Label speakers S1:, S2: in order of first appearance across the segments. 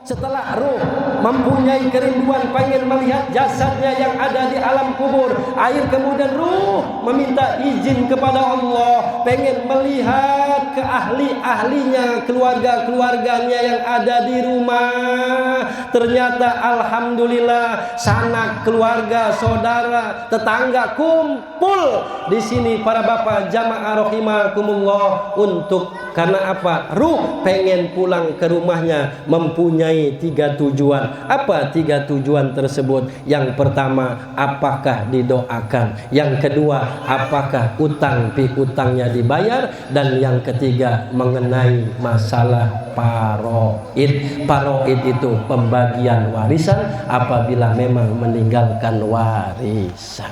S1: Setelah ruh mempunyai kerinduan pengen melihat jasadnya yang ada di alam kubur, air kemudian ruh meminta izin kepada Allah, pengen melihat ke ahli-ahlinya, keluarga-keluarganya yang ada di rumah. Ternyata alhamdulillah sanak keluarga, saudara, tetangga kumpul di sini para bapak jamaah rahimakumullah untuk karena apa? Ruh pengen pulang ke rumahnya, mempunyai 3 tujuan. Apa 3 tujuan tersebut? Yang pertama, apakah didoakan? Yang kedua, apakah utang piutangnya dibayar? Dan yang ketiga, mengenai masalah paroid. Paroid itu pembagian warisan apabila memang meninggalkan warisan.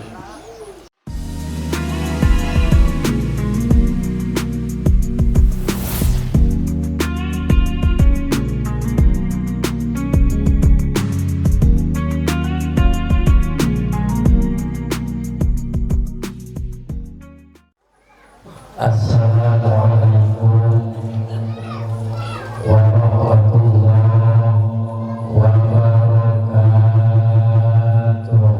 S2: Assalamualaikum warahmatullahi wabarakatuh.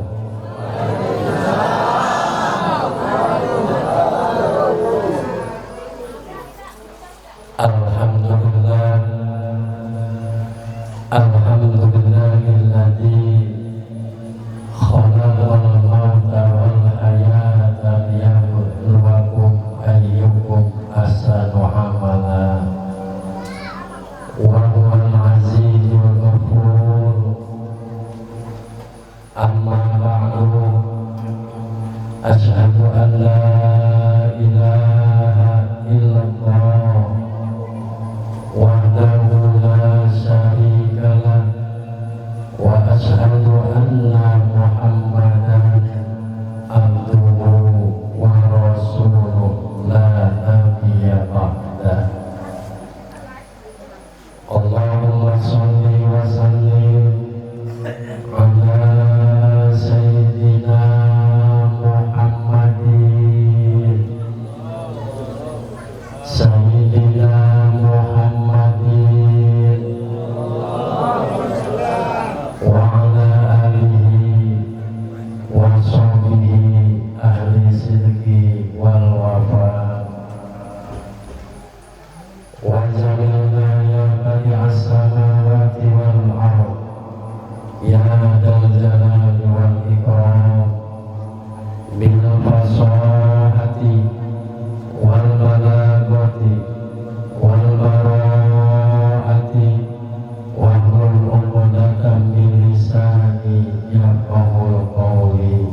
S2: Alhamdulillah, alhamdulillahilladzi khalaqal mauta wal hayata liyabluwakum ayyukum ahsanu amala wa huwal azizul ghafur. Amma ba'du, asyhadu an la ilaha illallah wahdahu la syarika lah wa asyhadu anna Muhammadan abduhu wa rasuluh la nabiyya ba'dah. Allahumma sholli wa sallim ala sayyidina Muhammadin sayyidina Muhammadin wa ala alihi wa sahbihi ahli sidqi wal wafa wa jamilna ya badi'as samawati wal ard ya dal jalali wal ikram bil fasahati wal balagati wal bara'ati wa hlul 'uqdatam min lisani yafqahul qawli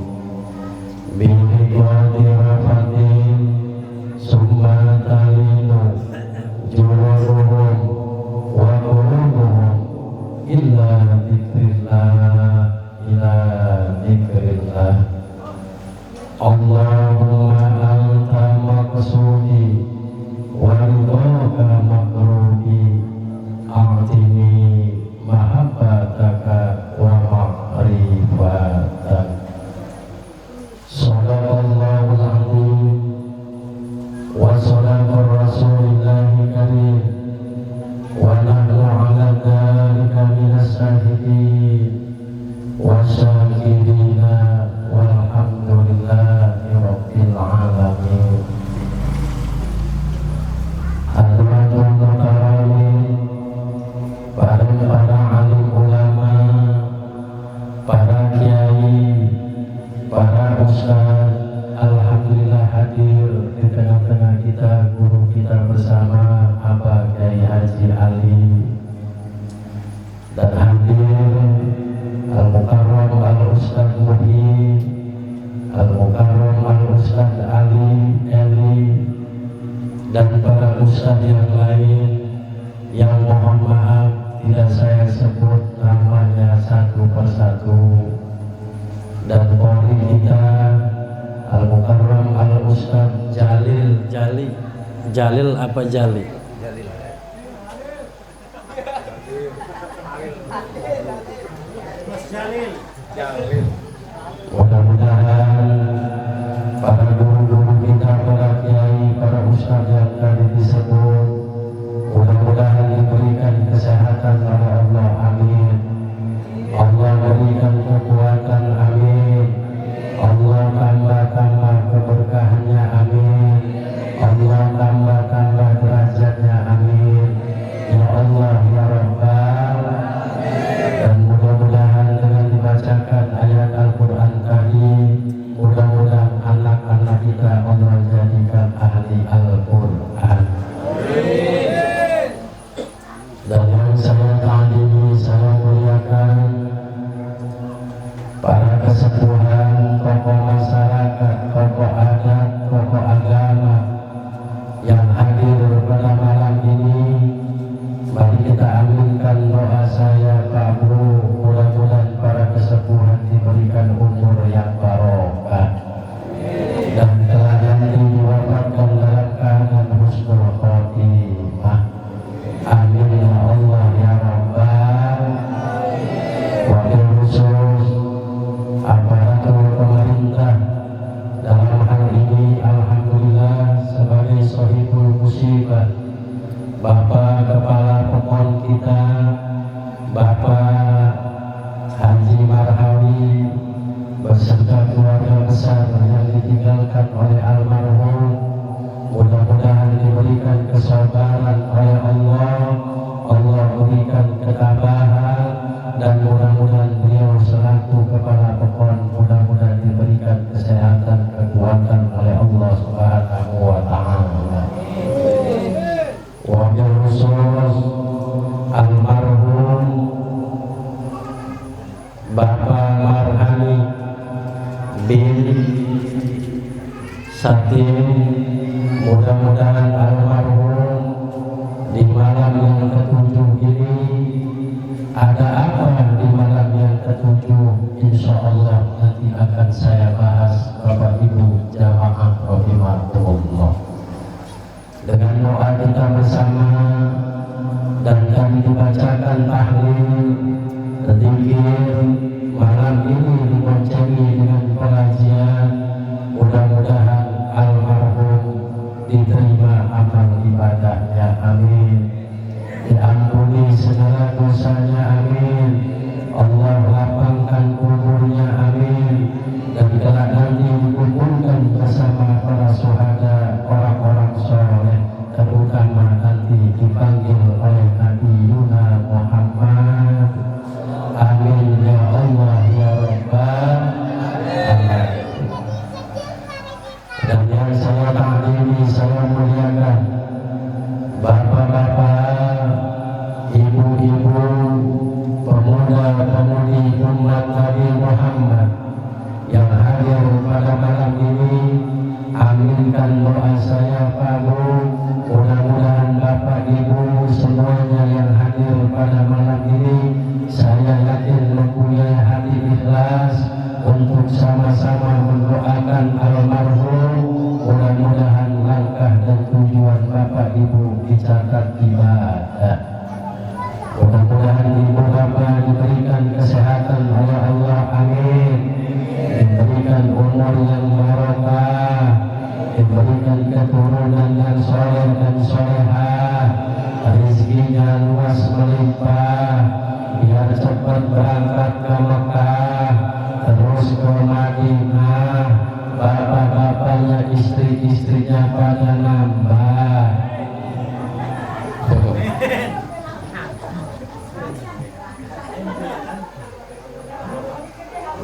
S2: bil hikmati rafatin summa talinu juruhum wa qulubuhum illa dzikrillah ila dzikrillah. Allahumma anta maqsudi wa ridhaka maqrubi a'tini mahabbataka wa ma'rifataka. Shadaqallahul azim wa sadaqar rasulillahil karim wa nahnu ala dzalika minas syahidin wa syakirina walhamdulillahi rabbil alamin. Hadirin mukaramin, para alim ulama, para kiai, para ustaz, alhamdulillah hadir di tengah-tengah kita guru kita bersama Abah Kiai Haji Ali, dan hadir Al-Mukarram Al-Ustaz Muhi, Al-Mukarram Al-Ustaz Ali Eli, dan para ustaz yang lain yang mohon maaf tidak saya sebut namanya satu persatu, dan qori kita Al-Mukarram Al-Ustaz
S1: Jalil apa Jali?
S2: Mudah-mudahan para guru-guru kita, para kiai, para ustaz yang tadi disebut, mudah-mudahan diberikan kesehatan oleh Allah. Saking mudah-mudahan almarhum di malam yang ketujuh ini ada apa di malam yang ketujuh, insya Allah nanti akan saya bahas Bapak Ibu jamaah rahimahumullah. Dengan doa kita bersama dan kami dibacakan tahlil zikir malam ini diboncengi dengan pengajian, mudah-mudahan almarhum diterima amal ibadahnya, amin. Diampuni segala dosanya, amin. Allah lapangkan kuburnya, amin. Dan kelak nanti dikumpulkan bersama para syuhada, orang-orang soleh, terutama nanti dipanggil oleh Nabi Yuna Muhammad, amin ya Allah ya Rabbal alamin. Dan yang saya takdimi, saya muliakan bapak-bapak, ibu-ibu, pemuda-pemudi umat Nabi Muhammad yang hadir pada malam ini. Aminkan doa saya Pak. Mudah-mudahan Bapak Ibu semuanya yang hadir pada malam ini, saya yakin mempunyai hati ikhlas untuk sama-sama mendoakan almarhum. Mudah-mudahan langkah dan tujuan Bapak Ibu dicatat ibadah. Mudah-mudahan ibu bapak diberikan kesehatan oleh Allah, amin. Diberikan umur yang barokah, diberikan keturunan yang soleh dan solehah, rezekinya luas melimpah, biar cepat berangkat ke Mekah, terus ke Madinah, bapak-bapaknya, istri-istrinya pada nambah.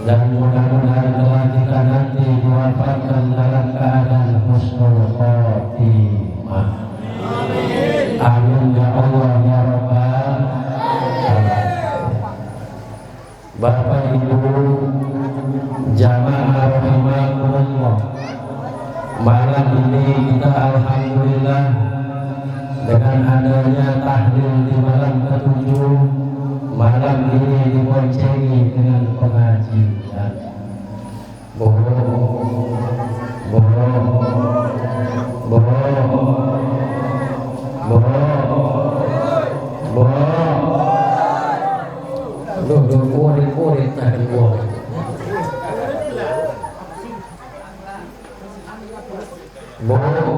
S2: Dan mudah-mudahan telah kita nanti diwafatkan dalam keadaan husnul khotimah. Amin ya Allah ya Rabbal alamin. Bapak Ibu jamaah rahimahumullah, malam ini kita alhamdulillah dengan adanya tahlil di malam ketujuh, malam ini diboncengi dengan pengajian.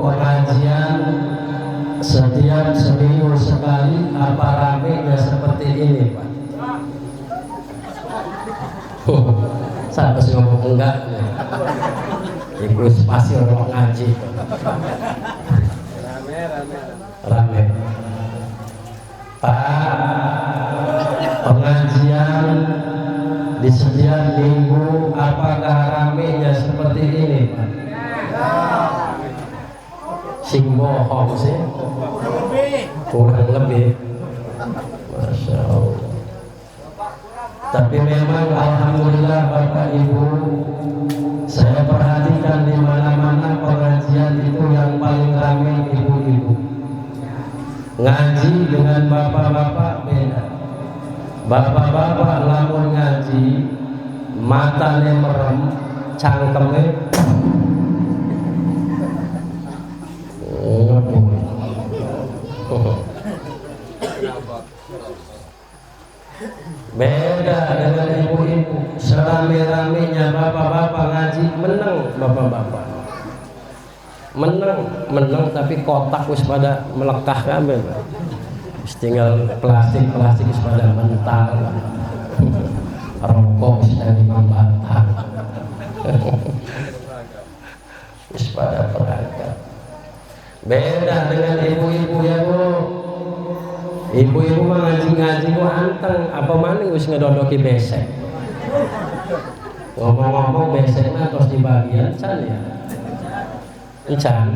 S2: Pengajian setiap seminggu sekali, apa ramenya seperti ini Pak? Saya harus ngomong enggak ibu pasti orang ngaji rame Pak. Pengajian di setiap minggu apakah ramenya seperti ini Pak? Sing bohong sih kurang lebih, Masya Allah. Tapi memang alhamdulillah Bapak Ibu, saya perhatikan di mana-mana pengajian itu yang paling ramai ibu-ibu. Ngaji dengan bapak-bapak beda. Bapak-bapak lamun ngaji, matanya merem, cangkemnya beda dengan ibu-ibu. Serame-ramenya bapak-bapak ngaji, menang bapak-bapak, menang tapi kotak wis pada melekah kabeh, wis tinggal plastik wis pada mental, rokok wis dari membantah, wis pada perangkat. Beda dengan ibu-ibu ya Bu. Ibu-ibu mah ngaji-ngaji ku anteng, apa maning wis ngedodoki besek. Ngomong-ngomong beseknya terus di bagian can ya. Encan.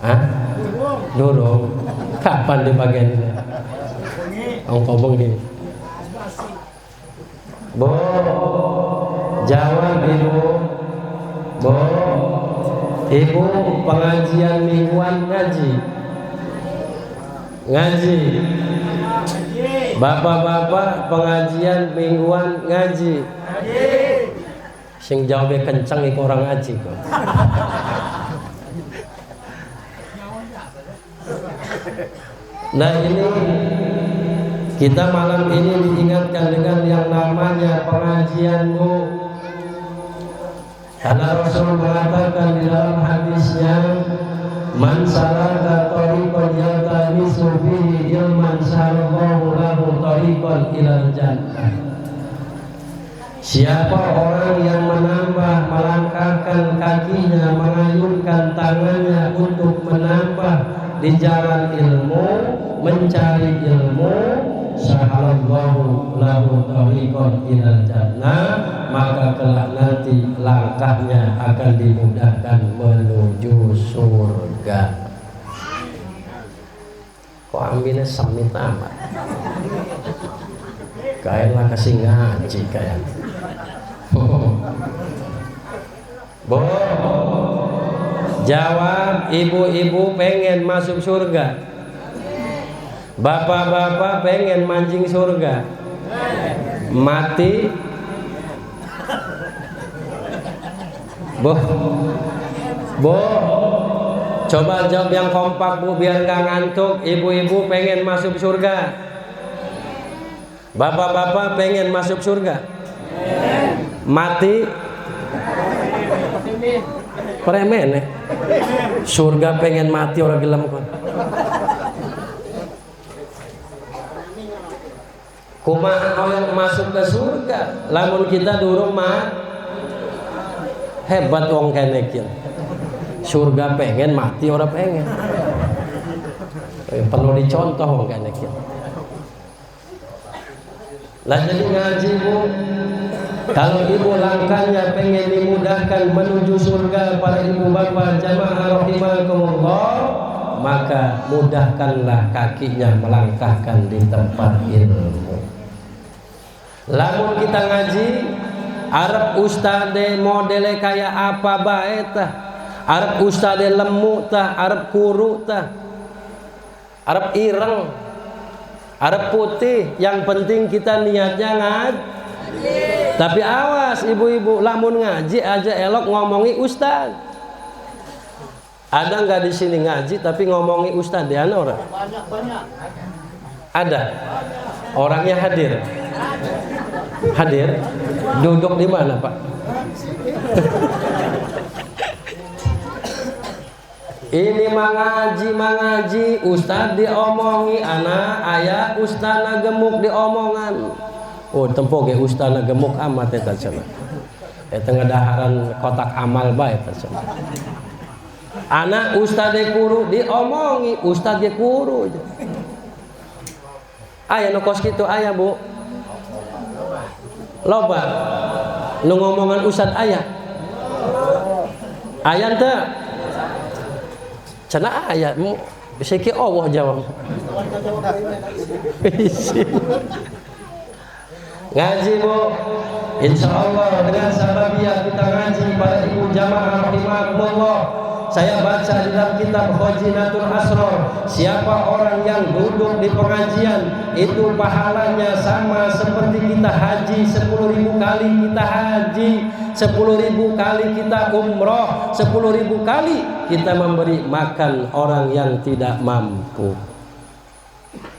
S2: Hah? Durung. Kapan di bagian ini? Ngomong gini. Bo, jawab Ibu. Bo, Ibu pengajian mingguan ngaji. Ngaji. Bapak-bapak pengajian mingguan ngaji. Sing jawabnya kencang iku orang ngaji kok. Nah ini kita malam ini diingatkan dengan yang namanya pengajian, Bu. Karena Rasul mengatakan di dalam hadisnya, man salaka tariqan yaltamisu fihi ilman sahallallahu lahu tariqan ilal jannah. Siapa orang yang menambah, melangkahkan kakinya, mengayunkan tangannya untuk menambah di jalan ilmu, mencari ilmu, sahalallahu lahu tariqan ilal jannah, maka kelak nanti langkahnya akan dimudahkan menuju surga. Kok ambilnya samit amat? Kayaknya kasih ngaji kayak. Bo, jawab, ibu-ibu pengen masuk surga, bapak-bapak pengen mancing surga, mati. Bo, coba jawab yang kompak, Bu, biar nggak ngantuk. Ibu-ibu pengen masuk surga, bapak-bapak pengen masuk surga, mati. Premen ya. Surga pengen mati orang gelem kon. Kumaha yang masuk ke surga? Lamun kita durung mah hebat wong kene kieu. Surga pengen mati orang pengen. Perlu dicontoh wong kene kieu. Lah jadi ngaji, Bu. Kalau ibu langkahnya pengen dimudahkan menuju surga, para ibu bapak jamaah rahimakumullah, maka mudahkanlah kakinya melangkahkan di tempat ilmu. Lamun kita ngaji, arep ustade modele kayak apa bae tah, arep ustade lemu tah, arep kuru tah, arep ireng, arep putih, yang penting kita niatnya ngaji. Tapi awas ibu-ibu, lamun ngaji aja elok ngomongi ustad. Ada nggak di sini ngaji tapi ngomongi ustad? Di mana orang? Banyak. Ada. Orangnya hadir. Hadir. Duduk di mana, Pak? Ini mengaji, ustad diomongi, anak ayah ustad gemuk diomongan. Oh tempo ge ustana gemuk amat eta cenah. Eta ngadaharan kotak amal bae eta cenah. Anak ustade guru diomongi, ustad ge guru. Aya nu kos kitu aya, Bu. Loba nu ngomongan ustad aya. Aya teu? Cenah aya, bisa ki Allah jawab. Ngaji, Bu, insya Allah dengan sababiyah kita ngaji para ibu jamaah rahimakumullah. Saya baca di dalam kitab Khazinatul Asrar, siapa orang yang duduk di pengajian itu pahalanya sama seperti kita haji 10.000 kali kita haji, 10.000 kali kita umroh, 10.000 kali kita memberi makan orang yang tidak mampu.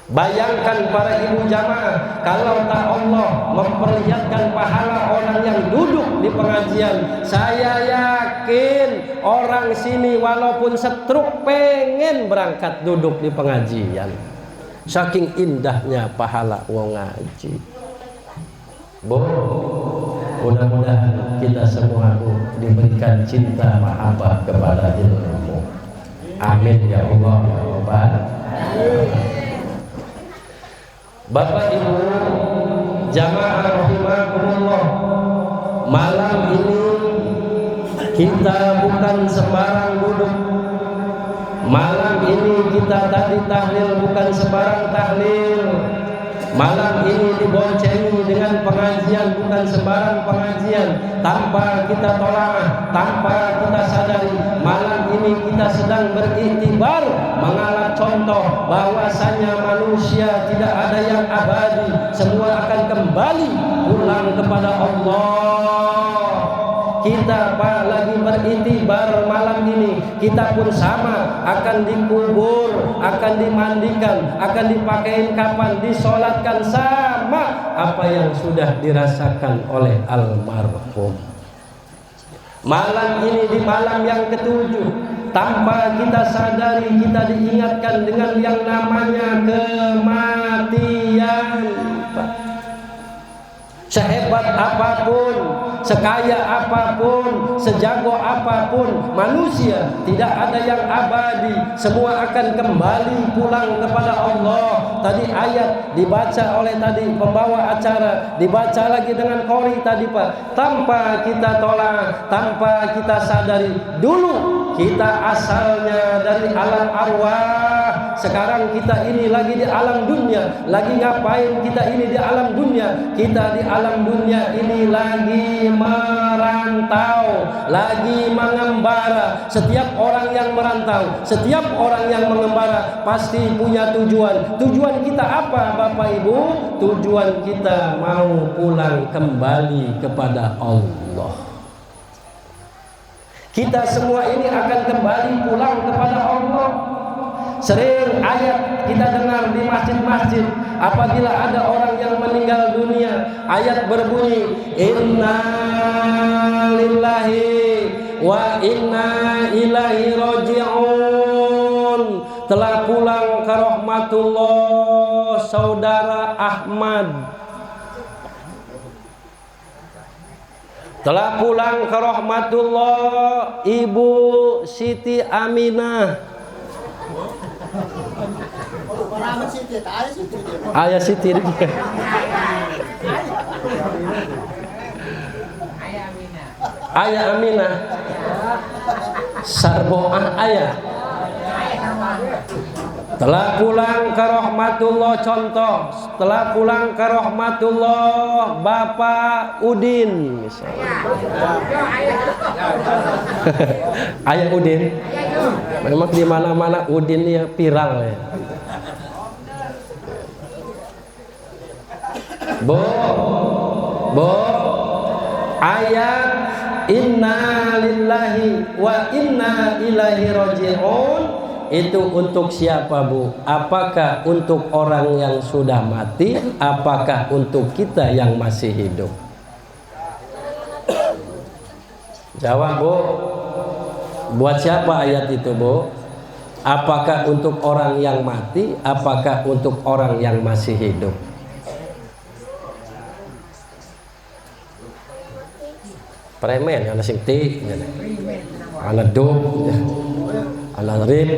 S2: Bayangkan para ibu jamaah, kalau tak Allah memperlihatkan pahala orang yang duduk di pengajian, saya yakin orang sini walaupun setruk pengen berangkat duduk di pengajian. Saking indahnya pahala wong ngaji. Bu, mudah-mudahan kita semua diberikan cinta mahabbah kepada ilmu. Amin ya Allah ya Rabbal alamin. Bapak Ibu jamaah rahimakumullah, malam ini kita bukan sembarang duduk. Malam ini kita tadi tahlil bukan sembarang tahlil. Malam ini diboncengi dengan pengajian, bukan sembarang pengajian, tanpa kita tolak, tanpa kita sadari. Malam ini kita sedang beriktibar, mengalami contoh bahwasanya manusia tidak ada yang abadi, semua akan kembali pulang kepada Allah. Kita lagi beriktibar malam ini, kita pun sama, akan dikubur, akan dimandikan, akan dipakein kapan, disolatkan, sama apa yang sudah dirasakan oleh almarhum. Malam ini di malam yang ketujuh, tanpa kita sadari kita diingatkan dengan yang namanya kematian. Sehebat apapun, sekaya apapun, sejago apapun manusia, tidak ada yang abadi, semua akan kembali pulang kepada Allah. Tadi ayat dibaca oleh tadi pembawa acara, dibaca lagi dengan qori tadi Pak, tanpa kita tolak, tanpa kita sadari. Dulu kita asalnya dari alam arwah, sekarang kita ini lagi di alam dunia. Lagi ngapain kita ini di alam dunia? Kita di alam dunia ini lagi merantau, lagi mengembara. Setiap orang yang merantau, setiap orang yang mengembara pasti punya tujuan. Tujuan kita apa Bapak Ibu? Tujuan kita mau pulang kembali kepada Allah. Kita semua ini akan kembali pulang kepada Allah. Sering ayat kita dengar di masjid-masjid, apabila ada orang yang meninggal dunia, ayat berbunyi inna lillahi wa inna ilaihi raji'un. Telah pulang ke rahmatullah saudara Ahmad. Telah pulang ke rahmatullah Ibu Siti Aminah. Ayah Siti. Ayah Aminah. Sarboah ayah. Telah pulang ke rahmatullah, contoh, telah pulang ke rahmatullah Bapak Udin misalnya. Ayah Udin. Memang di mana-mana Udin ya viral ya. Bo, ayat inna lillahi wa inna ilaihi raji'un itu untuk siapa Bu? Apakah untuk orang yang sudah mati? Apakah untuk kita yang masih hidup? Jawab Bu. Buat siapa ayat itu Bu? Apakah untuk orang yang mati? Apakah untuk orang yang masih hidup? Premen, ana sing ti, ana dub, ana rib.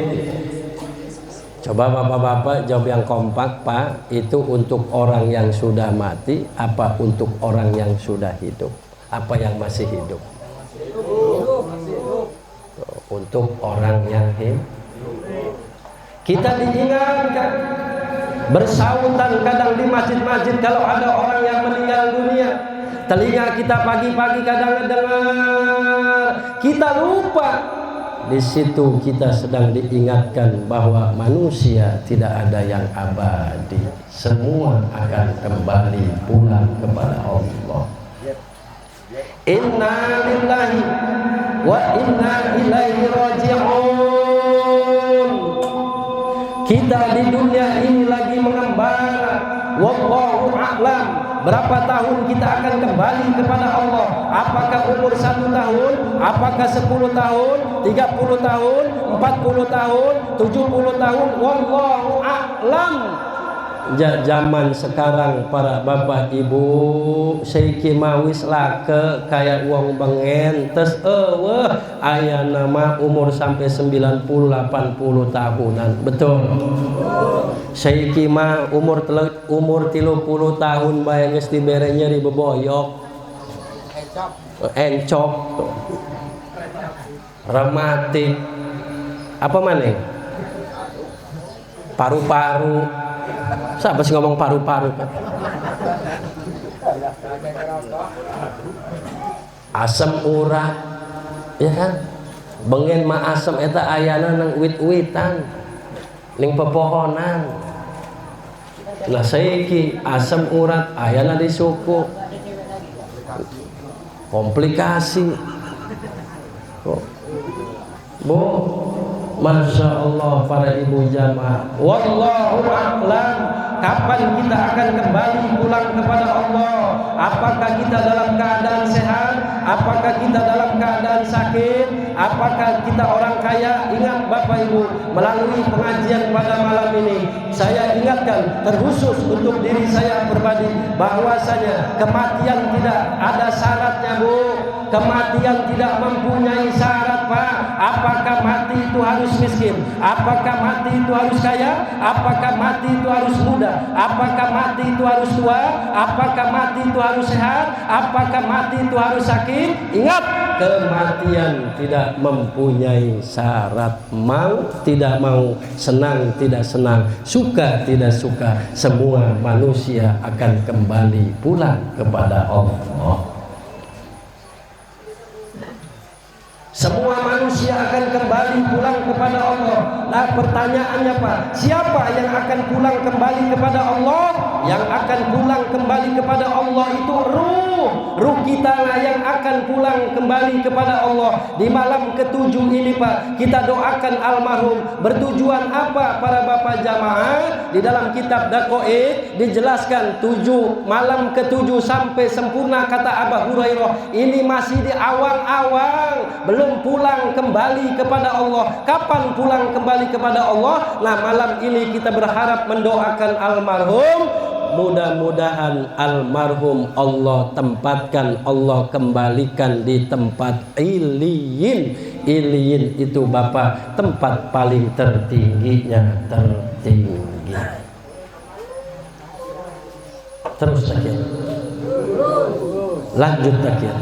S2: Coba bapak-bapak jawab yang kompak Pak. Itu untuk orang yang sudah mati, apa untuk orang yang sudah hidup? Apa yang masih hidup? Untuk orang yang hidup. Kita diingatkan bersautan kadang di masjid-masjid kalau ada orang yang meninggal dunia. Telinga kita pagi-pagi kadang dengar, kita lupa. Di situ kita sedang diingatkan bahwa manusia tidak ada yang abadi, semua akan kembali pulang kepada Allah. Inna lillahi wa inna ilaihi raji'un. Kita di dunia ini lagi mengembara. Wallahu a'lam. Berapa tahun kita akan kembali kepada Allah? Apakah umur 1 tahun? Apakah 10 tahun? 30 tahun? 40 tahun? 70 tahun? Wallahu a'lam. Zaman sekarang para bapak ibu seiki mawis lake kayak uang bengen tes aya nama umur sampai 90-80 tahunan. Betul. Seiki mah umur 30 tahun bae geus dibere nyeri beboyok. Encok. Rematik. Apa maneh? Paru-paru. Siapa sih ngomong paru-paru kan? Asam urat, ya kan? Bengen mah asam eta ayana nang wit-witan, ning pepohonan. Nah saiki asam urat ayana di suku. Komplikasi. Bu, Masya Allah para ibu jamaah. Wallahu a'lam. Kapan kita akan kembali pulang kepada Allah? Apakah kita dalam keadaan sehat? Apakah kita dalam keadaan sakit? Apakah kita orang kaya? Ingat Bapak Ibu, melalui pengajian pada malam ini saya ingatkan terkhusus untuk diri saya pribadi bahwasanya kematian tidak ada syaratnya, Bu. Kematian tidak mempunyai syarat, Pak. Apakah mati itu harus miskin? Apakah mati itu harus kaya? Apakah mati itu harus muda? Apakah mati itu harus tua? Apakah mati itu harus sehat? Apakah mati itu harus sakit? Ingat, kematian tidak mempunyai syarat. Mau tidak mau, senang tidak senang, suka tidak suka, semua manusia akan kembali pulang kepada Allah. Semua manusia akan kembali pulang kepada Allah. Nah pertanyaannya Pak, siapa yang akan pulang kembali kepada Allah? Yang akan pulang kembali kepada Allah itu ruh kita lah yang akan pulang kembali kepada Allah. Di malam ke-7 ini Pak, kita doakan almarhum. Bertujuan apa para bapak jamaah? Di dalam kitab Daqaiq dijelaskan 7 malam ke-7 sampai sempurna kata Abu Hurairah. Ini masih di awal-awal, belum pulang kembali kepada Allah. Kapan pulang kembali kepada Allah? Nah malam ini kita berharap mendoakan almarhum. Mudah-mudahan almarhum Allah tempatkan, Allah kembalikan di tempat iliyin. Iliyin itu Bapak tempat paling tertingginya, tertinggi. Terus sakit. Lanjut sakit.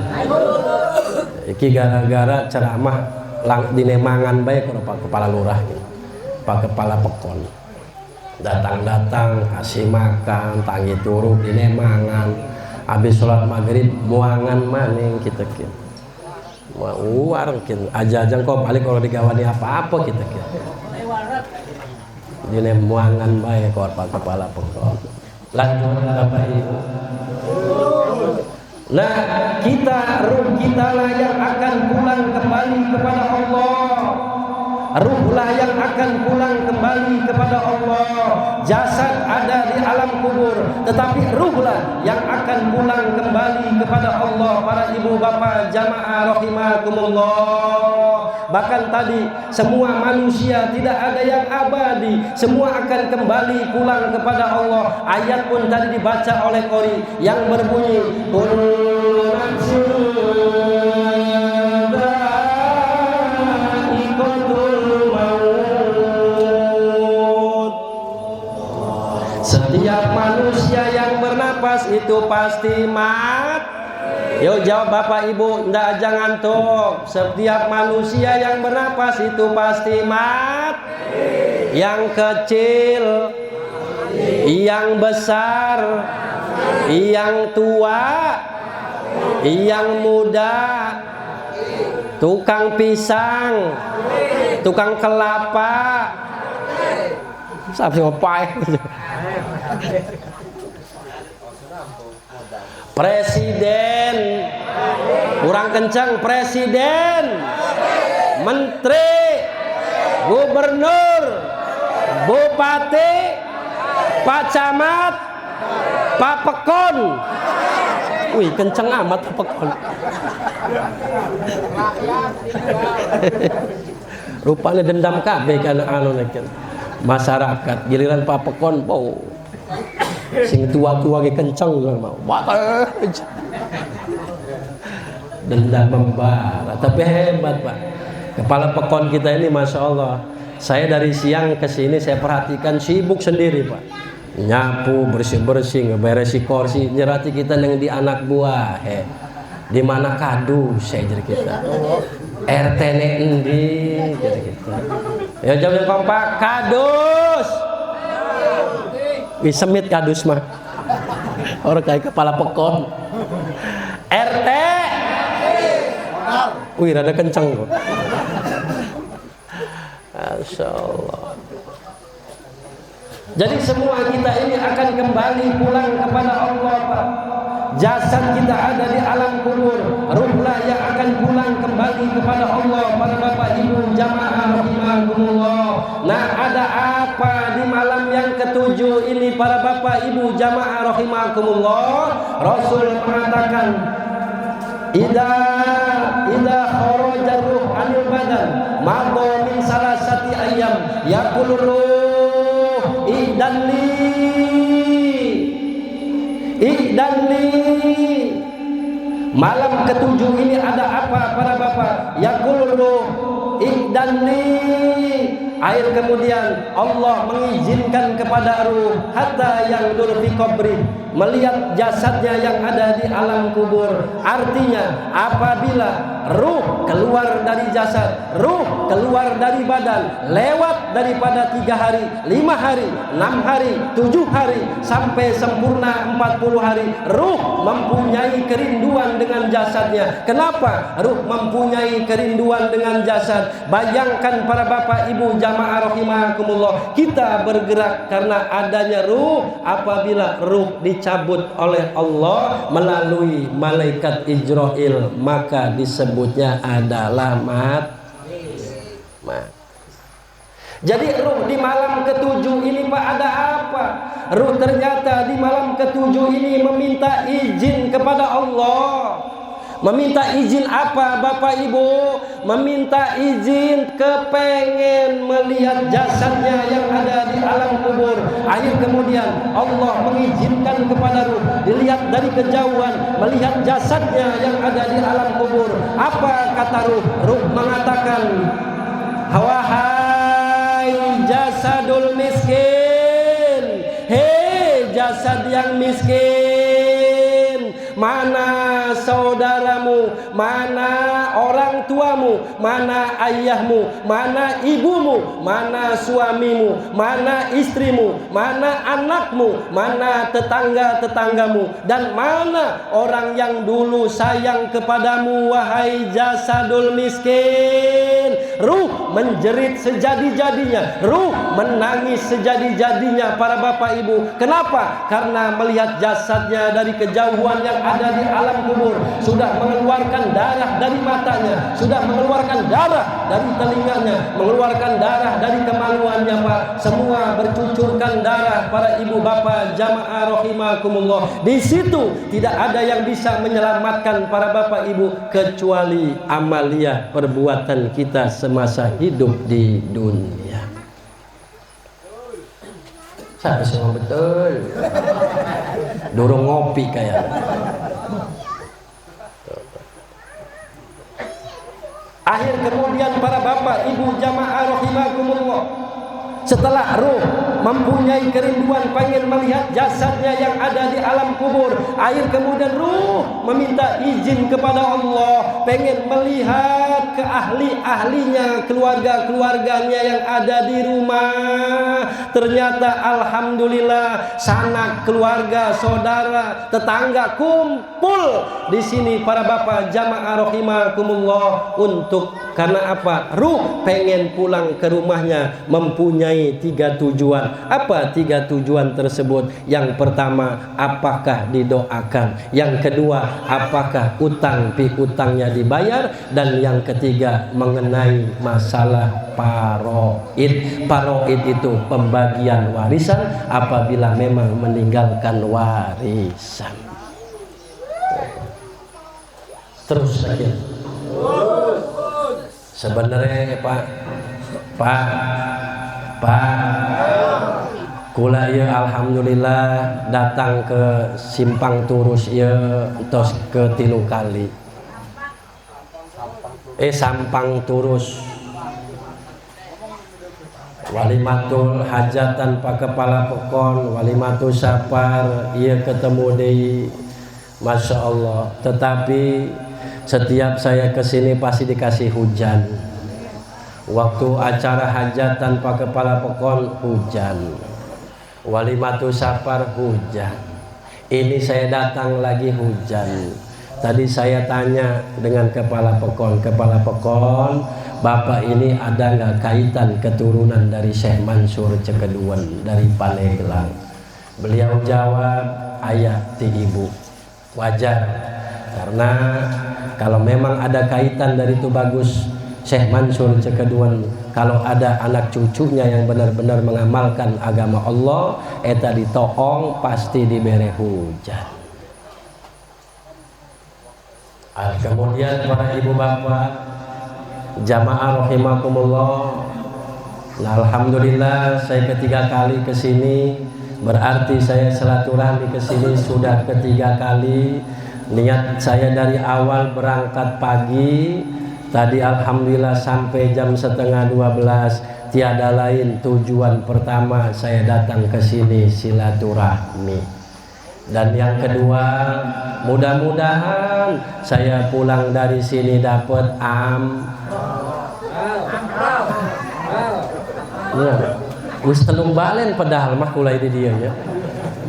S2: Iki gara-gara ceramah dinemangan baik kalau Pak Kepala Lurah, Pak Kepala Pekon datang-datang kasih makan tangi turu dinemangan, habis sholat maghrib muangan maning kita mau warung aja kok balik kalau digawani apa-apa kita dinemangan baik kalau Pak Kepala Pekon. Lanjut Bapak Ibu. Nah ruh kita lah yang akan pulang kembali kepada Allah. Ruhlah yang akan pulang kembali kepada Allah. Jasad ada di alam kubur, tetapi ruhlah yang akan pulang kembali kepada Allah. Para ibu bapak jamaah rahimakumullah. Bahkan tadi semua manusia tidak ada yang abadi, semua akan kembali pulang kepada Allah. Ayat pun tadi dibaca oleh Qori yang berbunyi kullu nafsin setiap manusia yang bernapas itu pasti mati. Yuk jawab Bapak Ibu, ndak aja ngantuk. Setiap manusia yang bernapas itu pasti mati. Yang kecil, yang besar, yang tua, yang muda, tukang pisang, tukang kelapa. Siapa sih ngapain? Presiden, kurang kencang, presiden, menteri, gubernur, bupati, pak camat, pak pekon. Wih, kenceng amat pak pekon. Rupanya dendam kabeh kana anu nek masyarakat giliran pak pekon bau. Sing tua-tua ge kenceng mau. Dendam membara, tapi hebat Pak. Kepala Pekon kita ini Masya Allah. Saya dari siang ke sini saya perhatikan sibuk sendiri Pak. Nyapu, bersih-bersih, ngeberesi kursi, nyerati kita yang di anak buah. Di mana kadu saya jadi kita. RT endi jadi kita. Ya jawab kompak, kadus. Semit kadus mah. Orang kayak kepala pekon. RT. Wih, rada kenceng kok. Masya Allah. Jadi semua kita ini akan kembali pulang kepada Allah, Pak. Jasad kita ada di alam kubur, ruhlah yang akan pulang kembali kepada Allah. Para bapak ibu jamaah rahimakumullah. Nah, ada apa di malam yang ketujuh ini para bapak ibu jamaah rahimakumullah? Rasul mengatakan, Ida kharaja ruh anil badan madha min salasati ayyam yaqulu ruh Ihdali. Malam ketujuh ini ada apa para bapak? Yaqulu ruh Ihdali. Air kemudian Allah mengizinkan kepada ruh hatta yang fi qabri, melihat jasadnya yang ada di alam kubur. Artinya apabila ruh keluar dari jasad, ruh keluar dari badan, lewat daripada 3 hari, 5 hari, 6 hari, 7 hari sampai sempurna 40 hari, ruh mempunyai kerinduan dengan jasadnya. Kenapa ruh mempunyai kerinduan dengan jasad? Bayangkan para bapak ibu jamaah rahimakumullah, kita bergerak karena adanya ruh. Apabila ruh dicabut oleh Allah melalui malaikat Ijrail, maka disebutnya adalah mati. Jadi ruh di malam ketujuh ini Pak ada apa? Ruh ternyata di malam ketujuh ini meminta izin kepada Allah. Meminta izin apa Bapak Ibu? Meminta izin kepengen melihat jasadnya yang ada di alam kubur. Akhir kemudian Allah mengizinkan kepada ruh dilihat dari kejauhan, melihat jasadnya yang ada di alam kubur. Apa kata ruh? Ruh mengatakan, wahai jasadul miskin, hei jasad yang miskin, mana saudaramu, mana orang tuamu, mana ayahmu, mana ibumu, mana suamimu, mana istrimu, mana anakmu, mana tetangga-tetanggamu, dan mana orang yang dulu sayang kepadamu, wahai jasadul miskin. Ruh menjerit sejadi-jadinya, ruh menangis sejadi-jadinya para bapak ibu. Kenapa? Karena melihat jasadnya dari kejauhan yang ada di alam kubur, sudah mengeluarkan darah dari matanya, sudah mengeluarkan darah dari telinganya, mengeluarkan darah dari kemaluannya Pak. Semua bercucurkan darah para ibu bapak jamaah rahimakumullah. Di situ tidak ada yang bisa menyelamatkan para bapak ibu kecuali amalia perbuatan kita semasa hidup di dunia. Saya semua betul. Dorong ngopi kayak. Akhir kemudian para bapak ibu jamaah rahimakumullah, setelah ruh mempunyai kerinduan pengen melihat jasadnya yang ada di alam kubur, akhir kemudian ruh meminta izin kepada Allah pengen melihat ke ahli-ahlinya, keluarga-keluarganya yang ada di rumah. Ternyata alhamdulillah sanak keluarga, saudara, tetangga kumpul di sini para bapak jamaah rahimakumullah. Untuk karena apa? Ruh pengen pulang ke rumahnya mempunyai 3 tujuan. Apa 3 tujuan tersebut? Yang pertama, apakah didoakan? Yang kedua, apakah utang piutangnya dibayar? Dan yang ketiga, mengenai masalah paroid. Paroid itu pembagian warisan apabila memang meninggalkan warisan. Terus saja. Sebenarnya Pak, kula ya alhamdulillah datang ke Simpang Turus ya tos ke 3 kali. Sampang Turus. Walimatul hajatan Pak Kepala Pekon, walimatul sapar, ia ketemu di Masya Allah. Tetapi setiap saya kesini pasti dikasih hujan. Waktu acara hajatan Pak Kepala Pekon hujan. Walimatu Safar hujan. Ini saya datang lagi hujan. Tadi saya tanya dengan kepala pekon, Bapak ini ada nggak kaitan keturunan dari Syekh Mansur Cekeduan dari Paneglang? Beliau jawab, ayah ti ibu. Wajar, karena kalau memang ada kaitan dari itu bagus. Syekh Mansur Cekeduan kalau ada anak cucunya yang benar-benar mengamalkan agama Allah, eta ditoong pasti diberi hujan. Kemudian para ibu bapak jamaah rahimakumullah, nah, alhamdulillah saya ketiga kali ke sini, berarti saya silaturahmi ke sini sudah ketiga kali. Niat saya dari awal berangkat pagi tadi, alhamdulillah sampai jam setengah 12. Tiada lain tujuan pertama saya datang ke sini silaturahmi. Dan yang kedua, mudah-mudahan saya pulang dari sini dapat ya, wis telung balen padahal mah kulai di dia ya.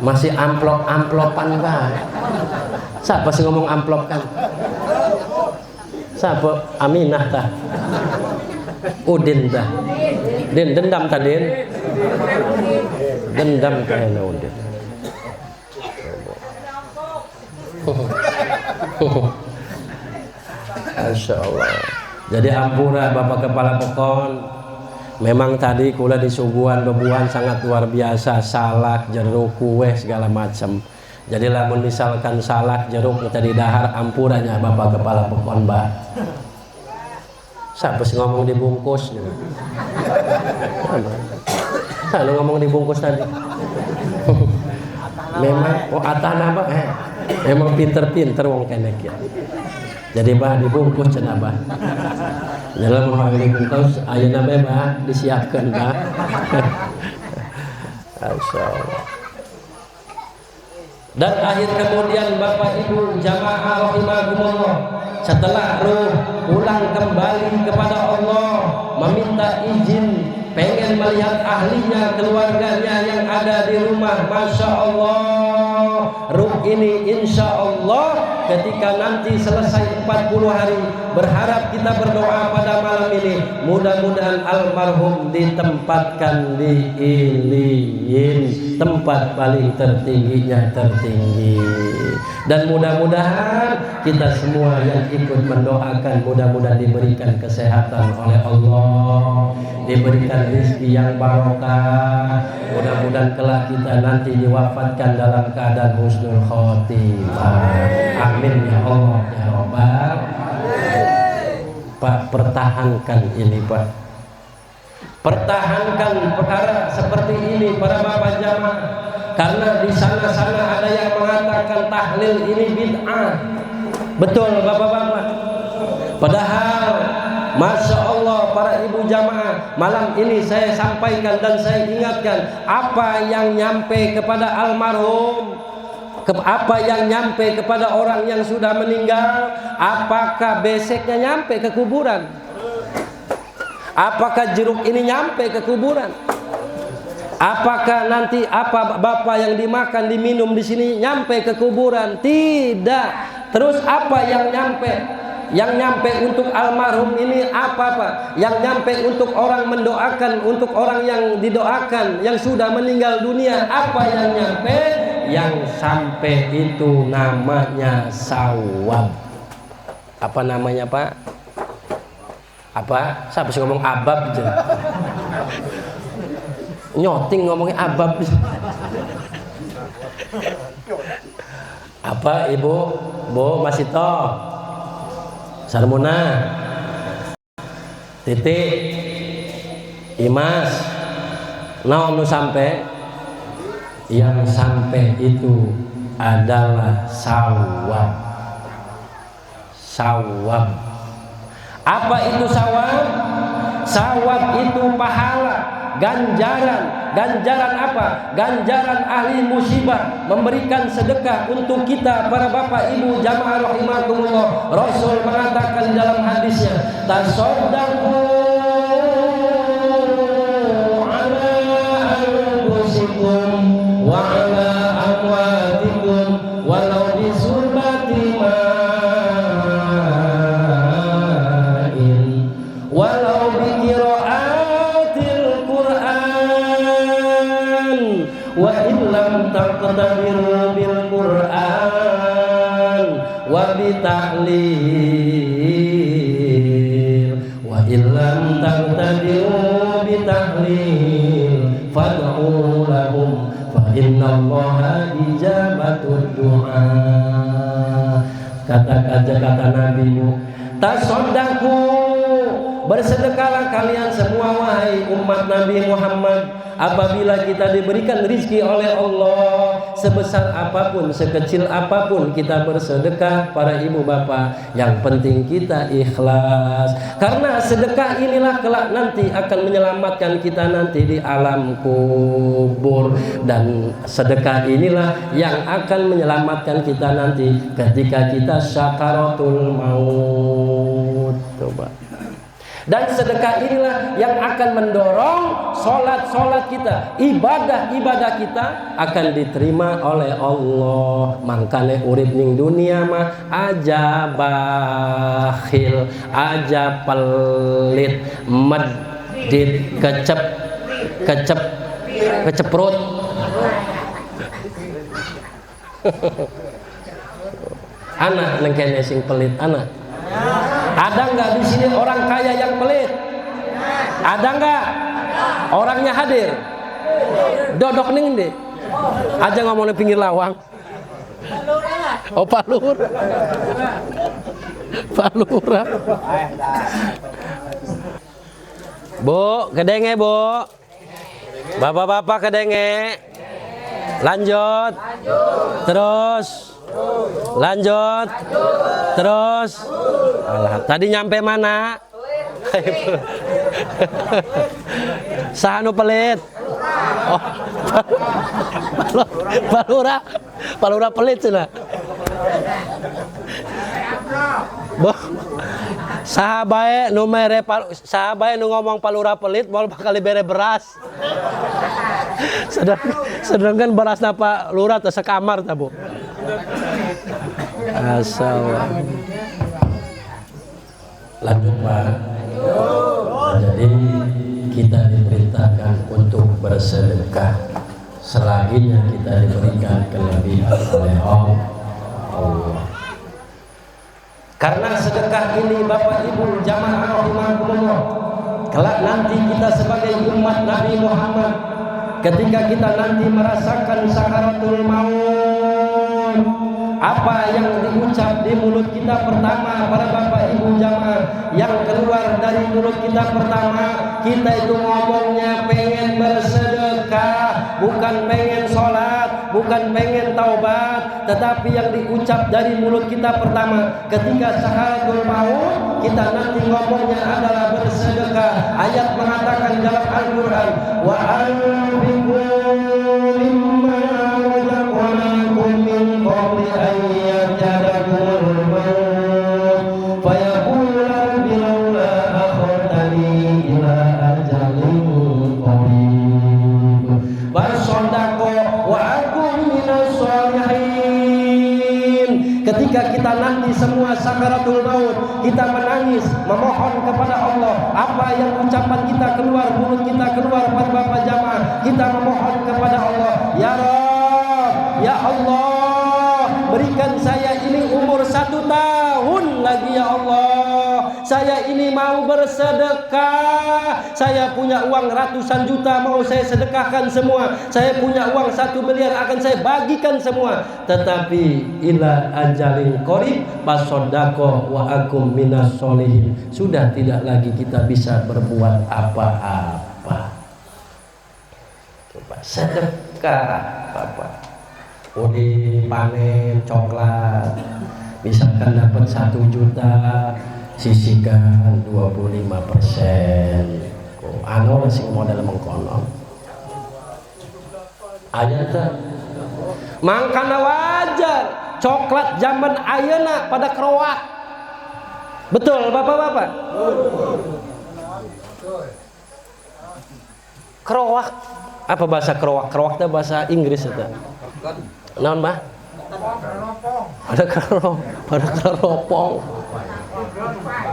S2: Masih amplop-amplopan banget. Siapa sih ngomong amplop kan? Siapa? Aminah tah. Udin tah. Din dendam tah Din. Dendam kayaknya Udin. Masya Allah. Jadi ampura Bapak Kepala Pekon, memang tadi kula disuguhan bebuhan sangat luar biasa, salak, jeruk, kue segala macam. Jadi lamun misalkan salak, jeruk tadi dahar, ampurannya Bapak Kepala Pekon Mbak. Siapa sih ngomong dibungkus? Lu ngomong dibungkus tadi. Memang atana Mbak. Emang pinter-pinter wong kenek ya. Jadi bah dibungkus cenah bah. Dalam menghadiri bungkus ayeuna bae bah disiapkeun bah. Masyaallah. Dan akhir kemudian Bapak Ibu jamaah rahimakumullah, setelah ruh pulang kembali kepada Allah, meminta izin pengen melihat ahlinya, keluarganya yang ada di rumah. Masya Allah, ruh ini insya Allah ketika nanti selesai 40 hari, berharap kita berdoa pada malam ini, mudah-mudahan almarhum ditempatkan di iliyin, tempat paling tertingginya tertinggi. Dan mudah-mudahan kita semua yang ikut mendoakan, mudah-mudahan diberikan kesehatan oleh Allah, diberikan rezeki yang barokah, mudah-mudahan kelak kita nanti diwafatkan dalam keadaan husnul khotimah. Amin ya Allah ya Rabbal. Pak, pertahankan ini Pak, pertahankan perkara seperti ini para bapak jamaah, karena di sana-sana ada yang mengatakan tahlil ini bid'ah. Betul bapak-bapak, padahal Masya Allah para ibu jamaah, malam ini saya sampaikan dan saya ingatkan apa yang nyampe kepada almarhum, apa yang nyampe kepada orang yang sudah meninggal. Apakah beseknya nyampe ke kuburan? Apakah jeruk ini nyampe ke kuburan? Apakah nanti apa bapak yang dimakan diminum di sini nyampe ke kuburan? Tidak. Terus apa yang nyampe? Yang nyampe untuk almarhum ini apa Pak? Yang nyampe untuk orang mendoakan, untuk orang yang didoakan, yang sudah meninggal dunia, apa yang nyampe? Yang sampai itu namanya sawab. Apa namanya Pak? Apa? Siapa sih ngomong abab aja? Nyoting ngomongnya abab. Apa Ibu? Bu masih toh? Sarmuna, Titik, Imas, naon nu sampai? Yang sampai itu adalah sawab. Sawab. Apa itu sawab? Sawab itu pahala, ganjaran. Ganjaran apa? Ganjaran ahli musibah, memberikan sedekah untuk kita para bapak ibu jamaah rahimakumullah. Rasul mengatakan dalam hadisnya, tasaddaqu ala anfusikum walau bisurbati ma'in walau biqiraatil Qur'an wa illam taqtadir bil Qur'an wa bitahlil wa illam taqtadir bitahlil fad'u lahum fa innallaha ijabatud du'a. Kata Nabi, tasodaku, bersedekahlah kalian semua wahai umat Nabi Muhammad, apabila kita diberikan rizki oleh Allah sebesar apapun, sekecil apapun, kita bersedekah para ibu bapak. Yang penting kita ikhlas, karena sedekah inilah kelak nanti akan menyelamatkan kita nanti di alam kubur, dan sedekah inilah yang akan menyelamatkan kita nanti ketika kita sakaratul maut. Coba. Dan sedekah inilah yang akan mendorong solat kita, ibadah kita akan diterima oleh Allah. Makanya urip ning dunia mah aja bakhil, aja pelit, medit, keceprut. Anak neng kene sing pelit anak. Ada nggak di sini orang kaya yang pelit? Ada nggak? Orangnya hadir. Dodok ning deh. Aja ngomong di pinggir lawang. Oh Palura. Palura. Bu, kedenge bu. Bapak-bapak kedenge. Lanjut. Terus. Lanjut. Terus. Alah, tadi nyampe mana? Sahanu pelit. Oh. Palura pelit cenah. Boh. Sahabae nu mere sahabae nu ngomong Palura pelit moal bakal bere beras. Sedangkan berasna Pak Lurah teh sekamar tah, Bu. Asal. Lanjut, Pak. Jadi kita diperintahkan untuk bersedekah selagi kita diberikan kelebihan oleh Allah. Karena sedekah ini Bapak Ibu jamaah rahimakumullah, kelak nanti kita sebagai umat Nabi Muhammad, ketika kita nanti merasakan sakaratul maut, apa yang diucap di mulut kita pertama, para Bapak Ibu jamaah, yang keluar dari mulut kita pertama, kita itu ngomongnya pengen bersedekah, bukan pengen sholat, bukan pengen taubat, tetapi yang diucap dari mulut kita pertama ketika sakaratul maut, kita nanti ngomongnya adalah bersedekah. Ayat mengatakan dalam Al-Quran, wa anfiqu mimma razaqnakum min qabli an ya'tiyakumul maut fayaqulu rabbi laula akhartani ila ajalin qarib fasaddaqa wa akum minas sholihin. Ketika kita nanti semua sakaratul maut, kita menangis, memohon kepada Allah, apa yang ucapan kita keluar, mulut kita keluar, para bapak jamaah, kita memohon kepada Allah, ya Rabb, ya Allah, berikan saya ini umur 1 tahun lagi ya Allah, saya ini mau bersedekah, saya punya uang ratusan juta mau saya sedekahkan semua, saya punya uang 1 miliar akan saya bagikan semua, tetapi ila ajalin qarib fasodako wa akum minas sholihin, sudah tidak lagi kita bisa berbuat apa-apa. Coba sedekah Bapak, udah panen coklat, misalkan dapat 1 juta, sisihkan 25%. Anu sing modal mengkonon. Ayatnya mangkana wajar coklat zaman ayeuna pada kerowak. Betul Bapak-bapak? Kerowak. Apa bahasa kerowak? Kerowak itu bahasa Inggris itu. Naon, Mbah? Pada keropong.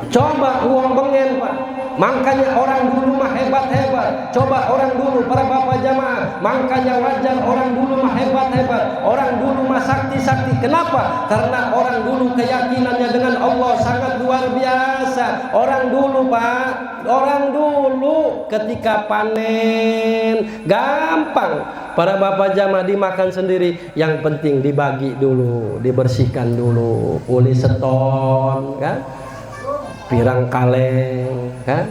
S2: Coba uang bengen Pak. Makanya orang dulu mah hebat-hebat. Coba orang dulu para bapak jamaah. Makanya wajar orang dulu mah hebat-hebat. Orang dulu mah sakti-sakti. Kenapa? Karena orang dulu keyakinannya dengan Allah sangat luar biasa. Orang dulu Pak, orang dulu ketika panen gampang. Para bapak jamaah dimakan sendiri. Yang penting dibagi dulu, dibersihkan dulu. Uli seton, kan? Pirang kaleng, kan?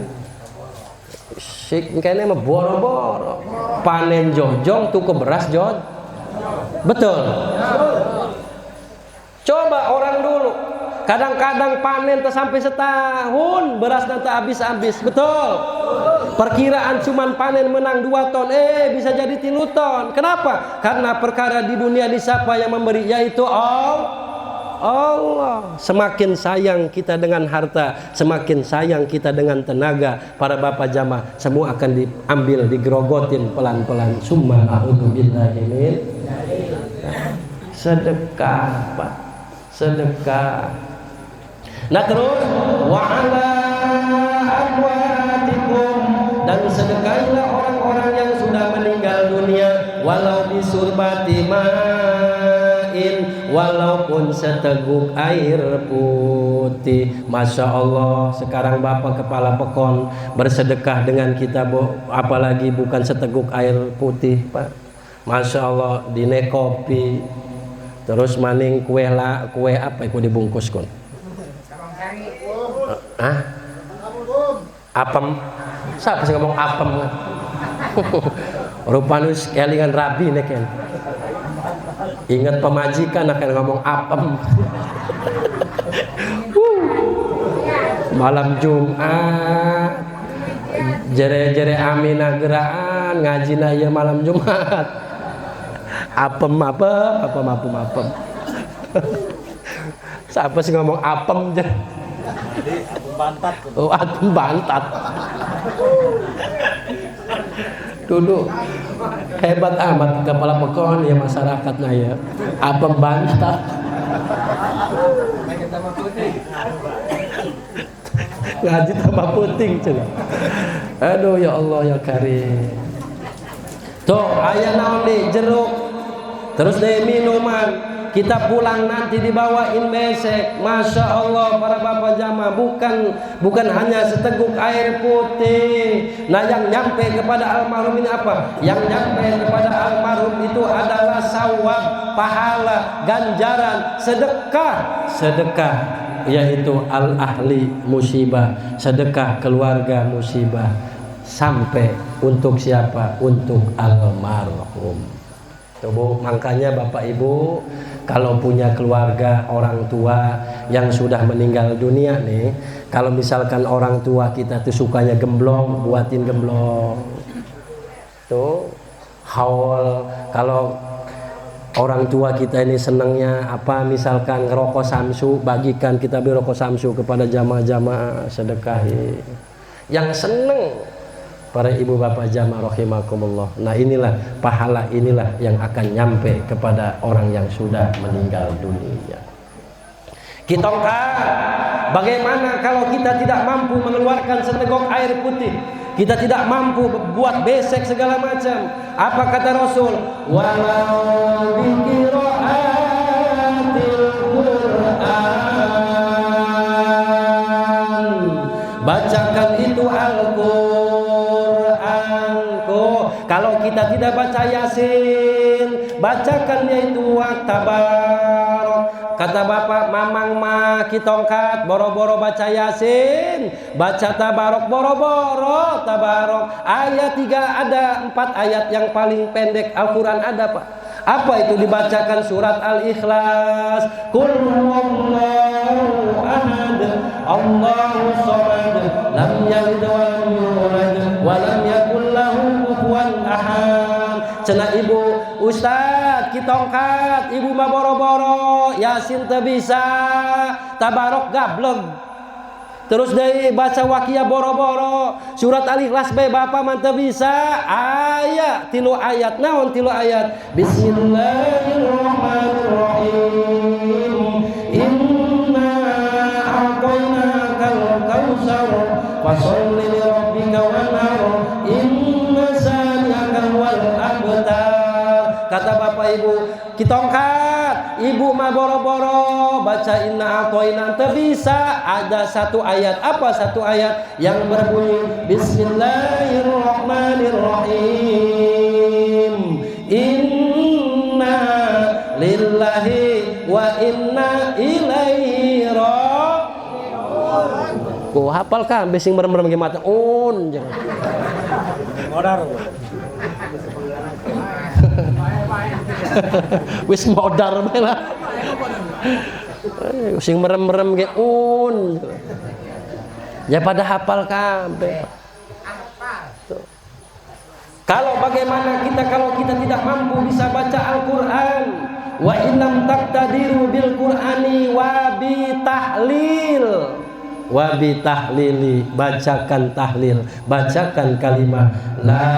S2: Sik kene mah boro-boro. Panen jojong tuku beras jod. Betul. Coba orang dulu. Kadang-kadang panen tuh sampai setahun beras nanti habis-habis. Betul. Perkiraan cuman panen menang 2 ton, bisa jadi 3 ton. Kenapa? Karena perkara di dunia di siapa yang memberi, yaitu Allah. Semakin sayang kita dengan harta, semakin sayang kita dengan tenaga. Para bapak jamaah semua akan diambil, digerogotin pelan-pelan. Summa a'udzu billahi min sedekah Pak, sedekah. Nah terus wa ala amwatikum, dan sedekailah orang-orang yang sudah meninggal dunia, walau bisurbati walaupun seteguk air putih. Masya Allah, sekarang bapak kepala pekon bersedekah dengan kita, apalagi bukan seteguk air putih Pak. Masya Allah, dine kopi, terus maning kue apa itu dibungkus kon? Apem. Siapa sih ngomong apem? Rupanya kelingan rabi nek kan. Ingat pemajikan akan ngomong apem. Malam Jumat jere-jere Aminah geraan ngajina ieu malam Jumat. Apem. Siapa sih ngomong apem jere?
S3: Bantat.
S2: Oh, apem bantat. Dulu hebat amat kepala pekon ya masyarakatnya ya. Apem bantat. Ngaji tambah puting cina. Aduh ya Allah ya Karim. Tuh aya naon di jeruk. Terus deh minuman. Kita pulang nanti dibawain besek. Masya Allah para bapak jamaah, bukan hanya seteguk air putih. Nah yang nyampe kepada almarhum ini apa? Yang nyampe kepada almarhum itu adalah sawab, pahala, ganjaran, sedekah, yaitu al-ahli musibah, sedekah keluarga musibah. Sampai untuk siapa? Untuk almarhum. Tuh, makanya bapak ibu kalau punya keluarga orang tua yang sudah meninggal dunia nih, kalau misalkan orang tua kita tuh sukanya gemblong, buatin gemblong. Tuh, haul. Kalau orang tua kita ini senangnya apa, misalkan ngerokok samsu, bagikan, kita beri rokok samsu kepada jamaah-jamaah, sedekahi. Yang seneng para ibu bapak jamaah rahimakumullah. Nah inilah pahala, inilah yang akan nyampe kepada orang yang sudah meninggal dunia. Kitongkah bagaimana kalau kita tidak mampu mengeluarkan seteguk air putih, kita tidak mampu buat besek segala macam? Apa kata Rasul? Walau biqiraatil Qur'an, bacakan itu Al-Qur'an. Kalau kita tidak baca Yasin, bacakan yaitu Tabarok. Kata bapak mamang mah kitongkat boro-boro baca Yasin, baca Tabarok boro-boro Tabarok. Ayat 3 ada 4 ayat yang paling pendek Al-Quran ada Pak. Apa itu? Dibacakan surat Al-Ikhlas. Qul huwallahu ahad, Allahus samad, lam yalid wa lam yulad wa lam yakul lahu kufuwan ahad. Cenah ibu Ustaz kitongkat, ibu mah boro-boro Yasin teu bisa, Tabarok gableng. Terus dari baca Waqiah boro-boro, surat Al-Ikhlas bae bapak mah teu bisa. Aya 3 ayat, naon 3 ayat? Bismillahirrahmanirrahim. rahim. Inna a'tainakal kautsar fasholli li rabbika wanhar. Inna sani'akal wal abtar. Kata bapak ibu, kita angkat, ibu mah boro-boro baca inna a'toina teu bisa. Ada satu ayat, apa satu ayat yang berbunyi Bismillahirrahmanirrahim. Inna lillahi wa inna ilaihi raji'un. Ku hafal kan besing merem-merem ge mata un jangan.
S3: Modar.
S2: Wis modar bae lah. Sing merem-merem ge un. Ya pada hafal kabeh. Kalau bagaimana kalau kita tidak mampu bisa baca Al-Qur'an, wa illam taqtadiru bil Qur'ani wa bi tahlil. Wa bi tahlili, bacakan tahlil, bacakan kalimat la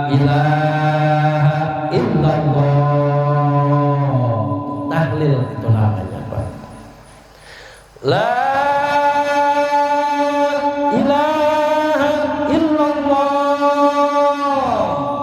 S2: ilaha illallah. Tahlil itu namanya, Pak. La ilaha illallah.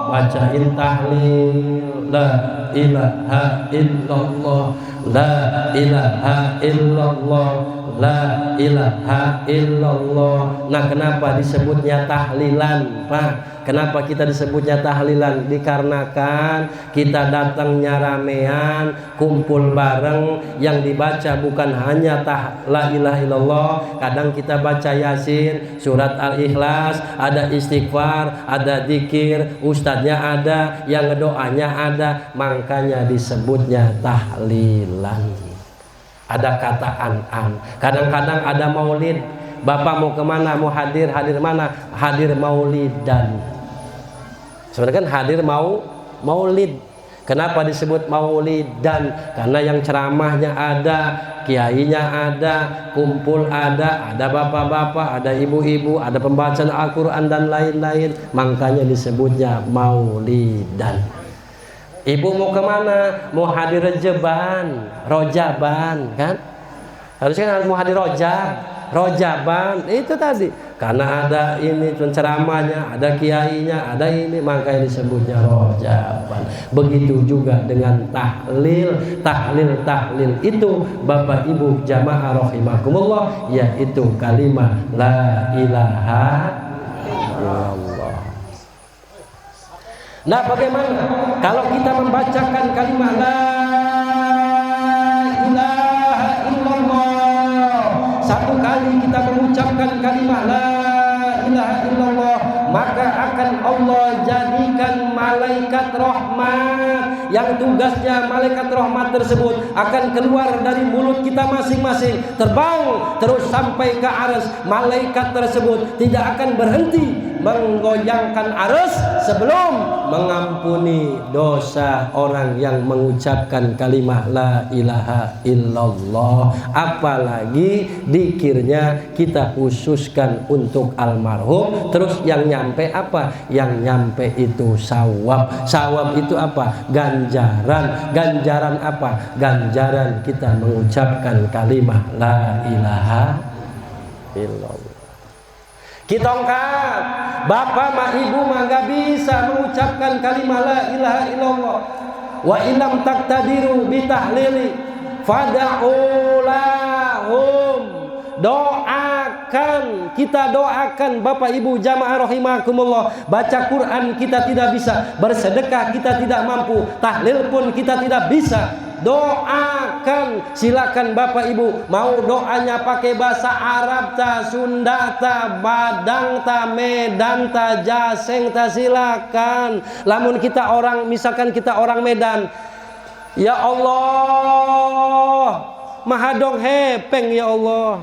S2: Bacain tahlil la ilaha illallah. La ilaha illallah, la ilaha illallah. Nah, kenapa disebutnya tahlilan, Pak? Kenapa kita disebutnya tahlilan? Dikarenakan kita datangnya ramean, kumpul bareng, yang dibaca bukan hanya la ilaha illallah. Kadang kita baca Yasin, surat Al-Ikhlas, ada istighfar, ada zikir, ustadznya ada, yang ngedoanya ada, makanya disebutnya tahlilan. Ada kata an. Kadang-kadang ada maulid. Bapak mau kemana? Mau hadir mana? Hadir maulidan. Sebenarnya kan hadir maulid. Kenapa disebut maulidan? Karena yang ceramahnya ada, kiainya ada, kumpul ada bapak-bapak, ada ibu-ibu, ada pembacaan Al-Quran dan lain-lain. Makanya disebutnya maulidan. Ibu mau kemana? Mau hadir rojaban kan? Harusnya mau hadir rojaban itu tadi. Karena ada ini ceramahnya, ada kiainya, ada ini, makanya disebutnya rojaban. Begitu juga dengan tahlil itu Bapak Ibu jamaah rahimakumullah, yaitu kalimat la ilaha illallah. Nah, bagaimana kalau kita membacakan kalimat la ilaha illallah, satu kali kita mengucapkan kalimat la ilaha illallah, maka akan Allah jadikan malaikat rahmat, yang tugasnya malaikat rahmat tersebut akan keluar dari mulut kita masing-masing, terbang terus sampai ke arsy. Malaikat tersebut tidak akan berhenti menggoyangkan arsy sebelum mengampuni dosa orang yang mengucapkan kalimat la ilaha illallah. Apalagi dikirnya kita khususkan untuk almarhum. Terus yang nyampe apa? Yang nyampe itu sawab. Sawab itu apa? Ganjaran apa? Ganjaran kita mengucapkan kalimat la ilaha illallah. Kita angkat, bapak ma ibu mah gak bisa mengucapkan kalimat la ilaha illallah. Wa illam taqtadiru bitahlili fad'u lahum. Doakan, kita doakan Bapak Ibu jamaah rahimakumullah. Baca Quran kita tidak bisa, bersedekah kita tidak mampu, tahlil pun kita tidak bisa. Doakan, silakan Bapak Ibu, mau doanya pakai bahasa Arab ta, Sunda ta, Badang ta, Medan ta, Jaseng ta, silakan. Lamun kita orang, misalkan kita orang Medan, ya Allah, maha dong hepeng ya Allah.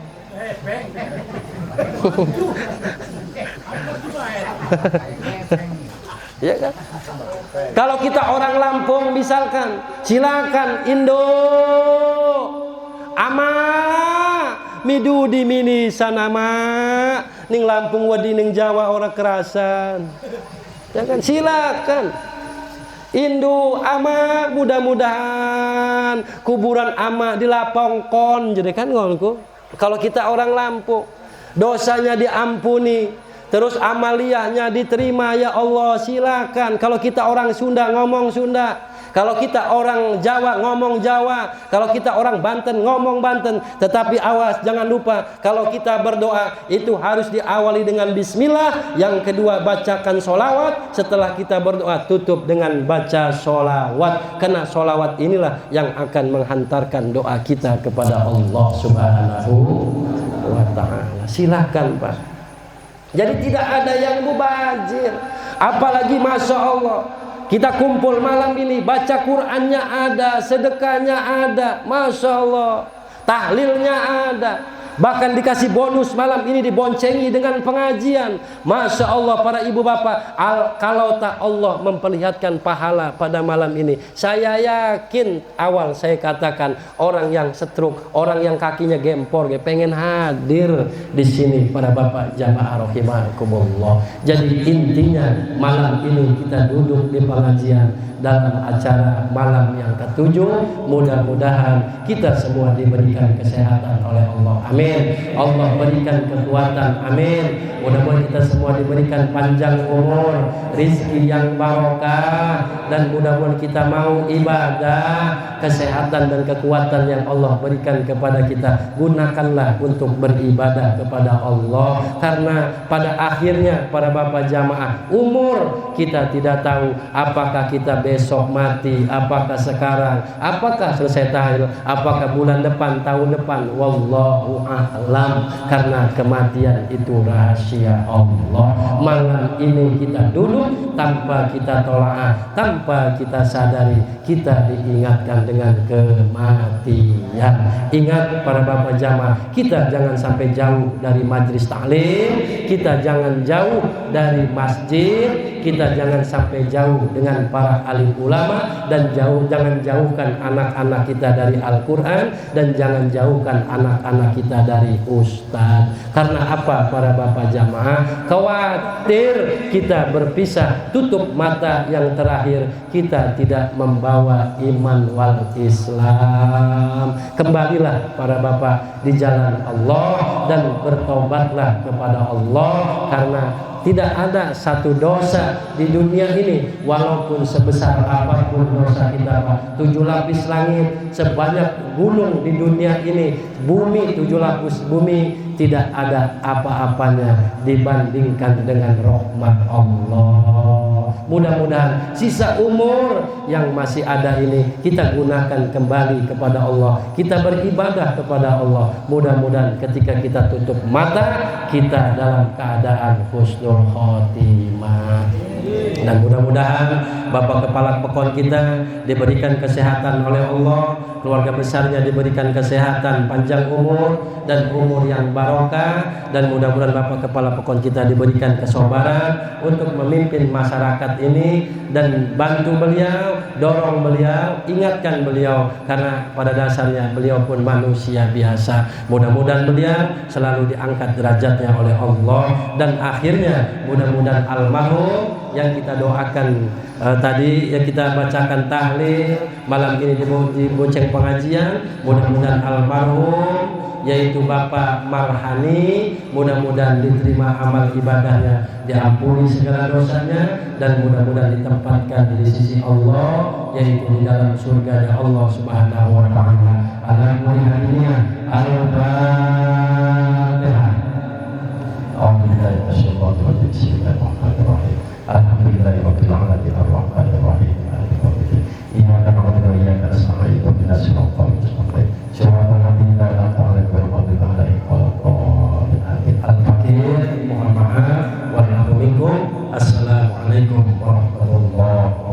S2: Ya kan? Kalau kita orang Lampung misalkan, silakan Indo ama midudi mini sanama ning Lampung wadi ning Jawa ora kerasan. Ya kan? Silakan.
S1: Indu ama mudah-mudahan kuburan ama dilapongkon jadi kan ngolku. Kalau kita orang Lampung dosanya diampuni, terus amaliyahnya diterima, ya Allah silakan. Kalau kita orang Sunda ngomong Sunda, kalau kita orang Jawa ngomong Jawa, kalau kita orang Banten ngomong Banten. Tetapi awas, jangan lupa kalau kita berdoa itu harus diawali dengan bismillah. Yang kedua bacakan sholawat. Setelah kita berdoa tutup dengan baca sholawat. Karena sholawat inilah yang akan menghantarkan doa kita kepada Allah Subhanahu wa ta'ala. Silahkan Pak. Jadi tidak ada yang mubazir. Apalagi Masya Allah, kita kumpul malam ini, baca Qur'annya ada, sedekahnya ada, Masya Allah, tahlilnya ada. Bahkan dikasih bonus malam ini, diboncengi dengan pengajian. Masya Allah para ibu bapak, kalau tak Allah memperlihatkan pahala pada malam ini, saya yakin awal saya katakan orang yang stroke, orang yang kakinya gempor, pengen hadir di sini para bapak jamaah rahimakumullah. Jadi intinya malam ini kita duduk di pengajian dalam acara malam yang ketujuh. Mudah-mudahan kita semua diberikan kesehatan oleh Allah, amin. Allah berikan kekuatan, amin. Mudah-mudahan kita semua diberikan panjang umur, rizki yang barokah, dan mudah-mudahan kita mau ibadah, kesehatan dan kekuatan yang Allah berikan kepada kita gunakanlah untuk beribadah kepada Allah. Karena pada akhirnya para bapak jamaah, umur kita tidak tahu apakah kita besok mati, apakah sekarang, apakah selesai tahlil, apakah bulan depan, tahun depan, wallahu a'lam. Karena kematian itu rahasia Allah. Malam ini kita duduk tanpa kita tolaah, tanpa kita sadari, kita diingatkan dengan kematian. Ingat para bapak jamaah, kita jangan sampai jauh dari majlis taklim, kita jangan jauh dari masjid, kita jangan sampai jauh dengan para alim ulama, dan jangan jauhkan anak-anak kita dari Al-Quran, dan jangan jauhkan anak-anak kita dari ustaz. Karena apa para bapak jamaah? Khawatir kita berpisah, tutup mata yang terakhir, kita tidak membawa iman wal Islam. Kembalilah para bapak di jalan Allah dan bertobatlah kepada Allah. Karena tidak ada satu dosa di dunia ini, walaupun sebesar apapun dosa kita, Pak. 7 lapis langit, sebanyak gunung di dunia ini, bumi 7 lapis bumi, tidak ada apa-apanya dibandingkan dengan rahmat Allah. Mudah-mudahan sisa umur yang masih ada ini kita gunakan kembali kepada Allah, kita beribadah kepada Allah. Mudah-mudahan ketika kita tutup mata, kita dalam keadaan husnul khotimah. Dan mudah-mudahan Bapak Kepala Pekon kita diberikan kesehatan oleh Allah, keluarga besarnya diberikan kesehatan, panjang umur dan umur yang barokah, dan mudah-mudahan Bapak Kepala Pekon kita diberikan kesabaran untuk memimpin masyarakat ini, dan bantu beliau, dorong beliau, ingatkan beliau, karena pada dasarnya beliau pun manusia biasa. Mudah-mudahan beliau selalu diangkat derajatnya oleh Allah, dan akhirnya mudah-mudahan almarhum yang kita doakan tadi, yang kita bacakan tahlil malam ini di bonceng pengajian, mudah-mudahan almarhum yaitu Bapak Marhani, mudah-mudahan diterima amal ibadahnya, diampuni segala dosanya, dan mudah-mudahan ditempatkan di sisi Allah, yaitu di dalam surganya Allah Subhanahu wa ta'ala. Alhamdulillah, al-Fatihah. Alhamdulillahirabbil alamin arrahmanir rahim maliki yaumiddin iyyaka na'budu wa iyyaka nasta'in ihdinas siratal mustaqim siratal ladzina an'amta 'alaihim ghairil maghdubi 'alaihim waladdallin. Al-Fakir, mohon maaf wa minkum. Assalamualaikum warahmatullahi wabarakatuh.